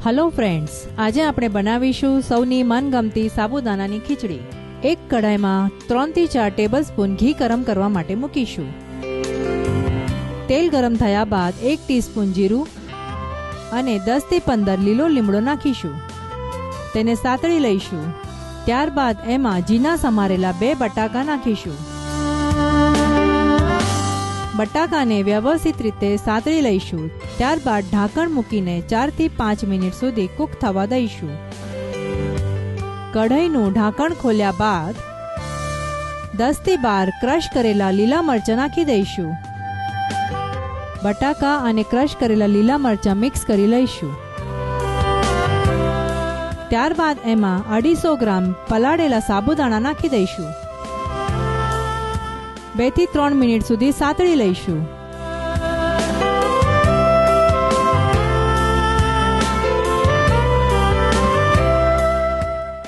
Hello friends, आज આપણે બનાવીશું સૌની મનગમતી સાબુદાનાની ખીચડી। એક કઢાઈમાં 3 થી 4 ટેબલસ્પૂન ઘી ગરમ કરવા માટે મૂકીશું। તેલ ગરમ થયા બાદ 1 ટીસ્પૂન જીરું અને 10 થી 15 લીલો લીમડો નાખીશું। તેને સાતળી લઈશું। ત્યારબાદ એમાં ઝીણા સમારેલા 2 બટાકા નાખીશું। બટાકાને વ્યવસ્થિત રીતે સાતળી લઈશું। ત્યારબાદ ઢાંકણ મૂકીને 4 થી 5 મિનિટ સુધી કૂક થવા દઈશું। કઢાઈનું ઢાંકણ ખોલ્યા બાદ 10 થી 12 ક્રશ કરેલા લીલા મરચાં નાખી દઈશું। બટાકા અને ક્રશ કરેલા લીલા મરચાં મિક્સ કરી લઈશું। ત્યારબાદ એમાં 250 ગ્રામ પલાળેલા સાબુદાણા નાખી દઈશું। 2 થી 3 મિનિટ સુધી સાતળી લઈશું।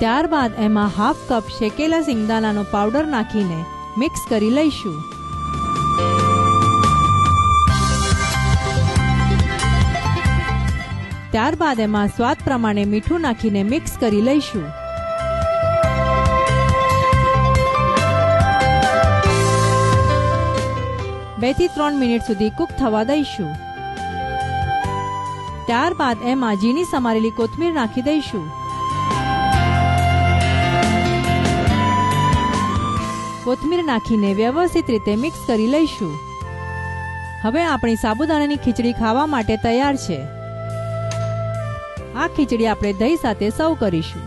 ત્યારબાદ એમાં હાફ કપ શેકેલા સિંગદાણાનો પાવડર નાખીને મિક્સ કરી લઈશું। ત્યારબાદ એમાં સ્વાદ પ્રમાણે મીઠું નાખીને મિક્સ કરી લઈશું। બે થી 3 મિનિટ સુધી કૂક થવા દઈશું। ત્યારબાદ એમાં ઝીણી સમારેલી કોથમીર નાખી દઈશું। કોથમીર નાખીને વ્યવસ્થિત રીતે મિક્સ કરી લઈશું। હવે આપણી સાબુદાણાની ખીચડી ખાવા માટે તૈયાર છે। આ ખીચડી આપણે દહીં સાથે સર્વ કરીશું।